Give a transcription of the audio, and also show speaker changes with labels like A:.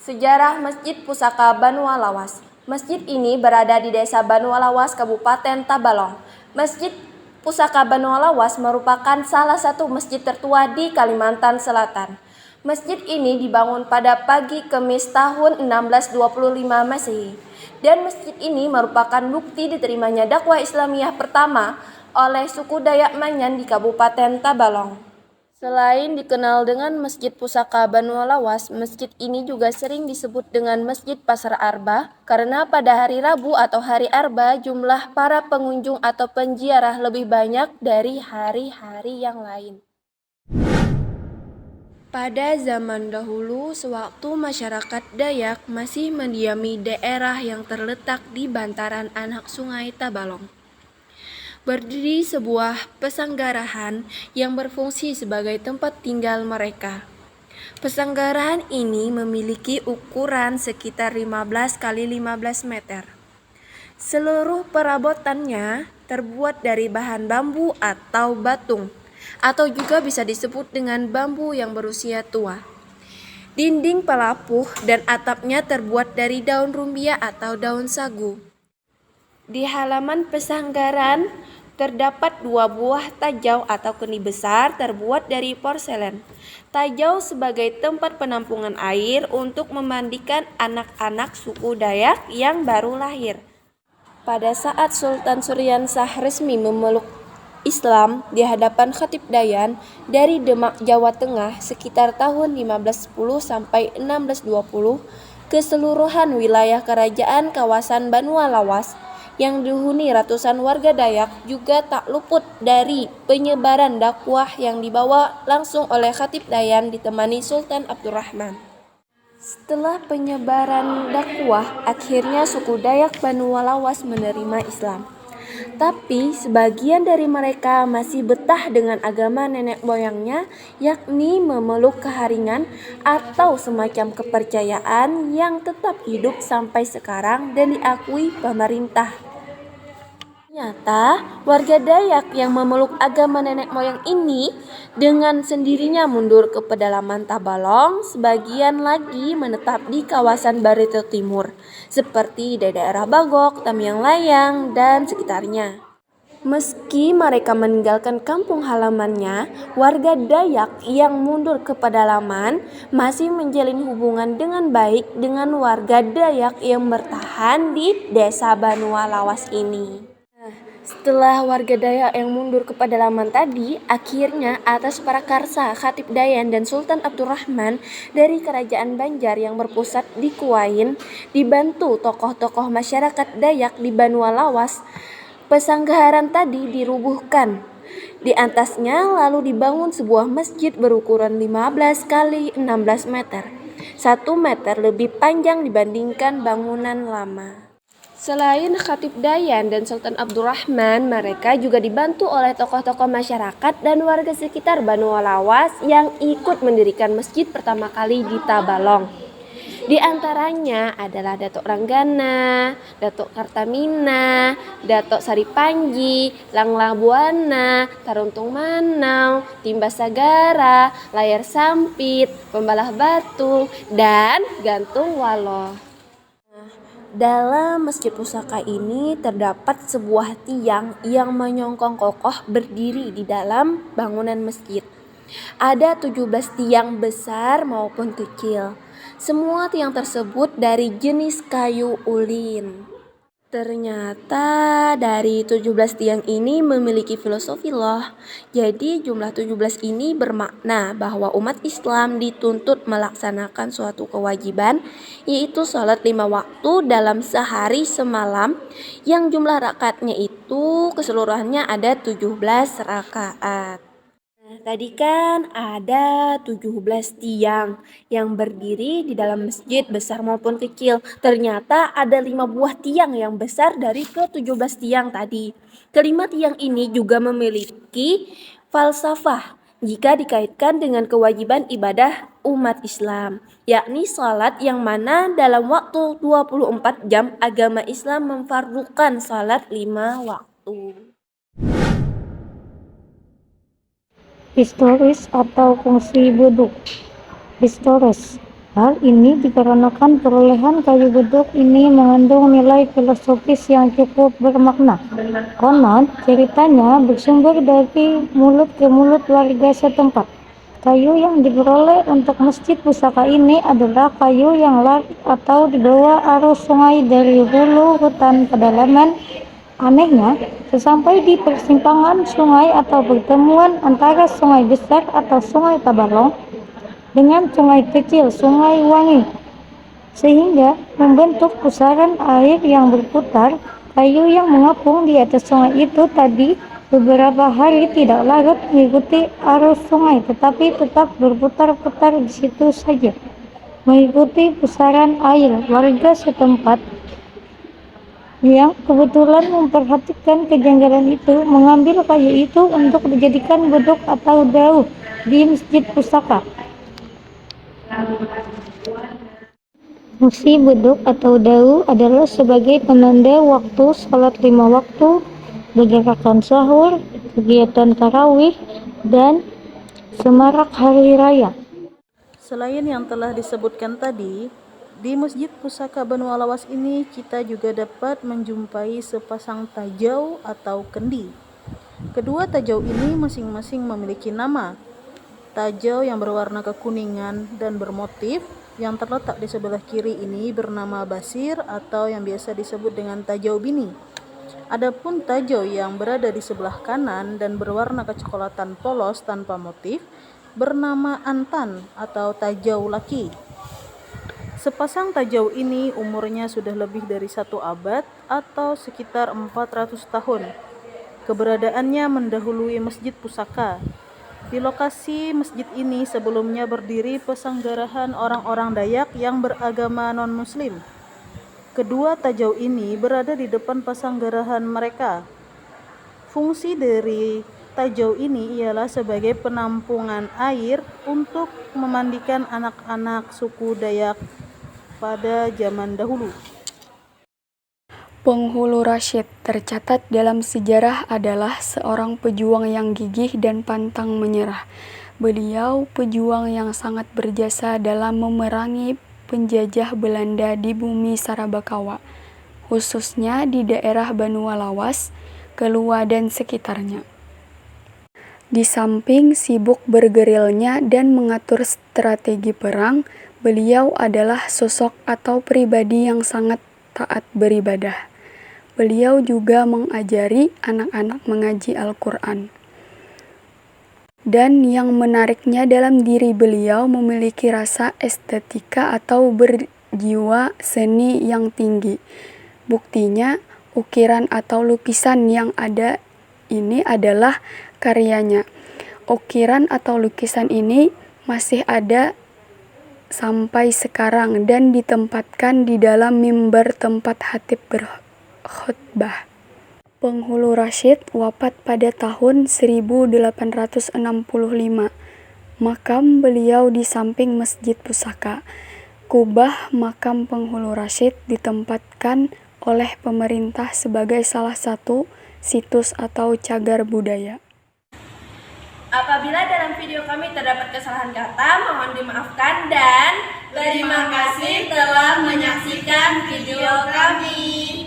A: Sejarah Masjid Pusaka Banualawas. Masjid ini berada di Desa Banualawas, Kabupaten Tabalong. Masjid Pusaka Banualawas merupakan salah satu masjid tertua di Kalimantan Selatan. Masjid ini dibangun pada pagi Kamis tahun 1625 Masehi. Dan masjid ini merupakan bukti diterimanya dakwah Islamiyah pertama oleh suku Dayak Manyan di Kabupaten Tabalong. Selain dikenal dengan Masjid Pusaka Banualawas, masjid ini juga sering disebut dengan Masjid Pasar Arba karena pada hari Rabu atau hari Arba jumlah para pengunjung atau penziarah lebih banyak dari hari-hari yang lain. Pada zaman dahulu, sewaktu masyarakat Dayak masih mendiami daerah yang terletak di bantaran anak sungai Tabalong, berdiri sebuah pesanggarahan yang berfungsi sebagai tempat tinggal mereka. Pesanggarahan ini memiliki ukuran sekitar 15 kali 15 meter. Seluruh perabotannya terbuat dari bahan bambu atau batung, atau juga bisa disebut dengan bambu yang berusia tua. Dinding pelapuh dan atapnya terbuat dari daun rumbia atau daun sagu. Di halaman pesanggaran terdapat 2 buah tajau atau kendi besar terbuat dari porselen. Tajau sebagai tempat penampungan air untuk memandikan anak-anak suku Dayak yang baru lahir. Pada saat Sultan Suryansah resmi memeluk Islam di hadapan Khatib Dayan dari Demak, Jawa Tengah sekitar tahun 1510 sampai 1620, keseluruhan wilayah kerajaan kawasan Banualawas yang dihuni ratusan warga Dayak juga tak luput dari penyebaran dakwah yang dibawa langsung oleh Khatib Dayan ditemani Sultan Abdurrahman. Setelah penyebaran dakwah, akhirnya suku Dayak Banualawas menerima Islam. Tapi sebagian dari mereka masih betah dengan agama nenek moyangnya, yakni memeluk keharingan atau semacam kepercayaan yang tetap hidup sampai sekarang dan diakui pemerintah. Ternyata warga Dayak yang memeluk agama nenek moyang ini dengan sendirinya mundur ke pedalaman Tabalong, sebagian lagi menetap di kawasan Barito Timur, seperti di daerah Bagok, Tamiang Layang, dan sekitarnya. Meski mereka meninggalkan kampung halamannya, warga Dayak yang mundur ke pedalaman masih menjalin hubungan dengan baik dengan warga Dayak yang bertahan di Desa Banualawas ini. Setelah warga Dayak yang mundur ke pedalaman tadi, akhirnya atas prakarsa Khatib Dayan dan Sultan Abdurrahman dari Kerajaan Banjar yang berpusat di Kuwain, dibantu tokoh-tokoh masyarakat Dayak di Banualawas, pesanggaran tadi dirubuhkan. Di atasnya lalu dibangun sebuah masjid berukuran 15 kali 16 meter, 1 meter lebih panjang dibandingkan bangunan lama. Selain Khatib Dayan dan Sultan Abdurrahman, mereka juga dibantu oleh tokoh-tokoh masyarakat dan warga sekitar Banualawas yang ikut mendirikan masjid pertama kali di Tabalong. Di antaranya adalah Datuk Ranggana, Datuk Kartamina, Datuk Sari Panji, Langlah Buana, Taruntung Manau, Timba Sagara, Layar Sampit, Pembalah Batu, dan Gantung Waloh. Dalam masjid pusaka ini terdapat sebuah tiang yang menyongkong kokoh berdiri di dalam bangunan masjid. Ada 17 tiang besar maupun kecil. Semua tiang tersebut dari jenis kayu ulin. Ternyata dari 17 tiang ini memiliki filosofi loh. Jadi jumlah 17 ini bermakna bahwa umat Islam dituntut melaksanakan suatu kewajiban, yaitu sholat 5 waktu dalam sehari semalam, yang jumlah rakaatnya itu keseluruhannya ada 17 rakaat. Tadi kan ada 17 tiang yang berdiri di dalam masjid besar maupun kecil. Ternyata ada 5 buah tiang yang besar dari ke-17 tiang tadi. Kelima tiang ini juga memiliki falsafah jika dikaitkan dengan kewajiban ibadah umat Islam, yakni salat yang mana dalam waktu 24 jam agama Islam memfardukan salat 5 waktu.
B: Historis atau fungsi wudhu. Historis. Hal ini dikarenakan perolehan kayu beduk ini mengandung nilai filosofis yang cukup bermakna. Konon, ceritanya bersumber dari mulut ke mulut warga setempat. Kayu yang diperoleh untuk masjid pusaka ini adalah kayu yang larut atau dibawa arus sungai dari hulu hutan pedalaman. Anehnya, sesampai di persimpangan sungai atau pertemuan antara sungai besar atau sungai Tabalong dengan sungai kecil, sungai Wangi, sehingga membentuk pusaran air yang berputar. Kayu yang mengapung di atas sungai itu tadi beberapa hari tidak larut mengikuti arus sungai, tetapi tetap berputar-putar di situ saja, mengikuti pusaran air. Warga setempat yang kebetulan memperhatikan kejanggalan itu mengambil kayu itu untuk dijadikan beduk atau dauh di masjid pusaka. Fungsi beduk atau dauh adalah sebagai penanda waktu salat 5 waktu, bergerakan sahur, kegiatan tarawih, dan semarak hari raya.
C: Selain yang telah disebutkan tadi, di Masjid Pusaka Banu Alawas ini kita juga dapat menjumpai sepasang tajau atau kendi. Kedua tajau ini masing-masing memiliki nama. Tajau yang berwarna kekuningan dan bermotif yang terletak di sebelah kiri ini bernama Basir atau yang biasa disebut dengan tajau bini. Adapun tajau yang berada di sebelah kanan dan berwarna kecoklatan polos tanpa motif bernama Antan atau tajau laki. Sepasang tajau ini umurnya sudah lebih dari 1 abad atau sekitar 400 tahun. Keberadaannya mendahului Masjid Pusaka. Di lokasi masjid ini sebelumnya berdiri pesanggarahan orang-orang Dayak yang beragama non-muslim. Kedua tajau ini berada di depan pasanggarahan mereka. Fungsi dari tajau ini ialah sebagai penampungan air untuk memandikan anak-anak suku Dayak pada zaman dahulu.
A: Penghulu Rashid tercatat dalam sejarah adalah seorang pejuang yang gigih dan pantang menyerah. Beliau pejuang yang sangat berjasa dalam memerangi penjajah Belanda di bumi Sarabakawa, khususnya di daerah Banu Alawas, Kelua dan sekitarnya. Di samping sibuk bergerilnya dan mengatur strategi perang, beliau adalah sosok atau pribadi yang sangat taat beribadah. Beliau juga mengajari anak-anak mengaji Al-Quran. Dan yang menariknya dalam diri beliau memiliki rasa estetika atau berjiwa seni yang tinggi. Buktinya, ukiran atau lukisan yang ada ini adalah karyanya. Ukiran atau lukisan ini masih ada sampai sekarang dan ditempatkan di dalam mimbar tempat khatib berkhutbah. Penghulu Rashid wafat pada tahun 1865. Makam beliau di samping Masjid Pusaka. Kubah makam Penghulu Rashid ditempatkan oleh pemerintah sebagai salah satu situs atau cagar budaya.
D: Apabila dalam video kami terdapat kesalahan kata, mohon dimaafkan dan terima kasih telah menyaksikan video kami.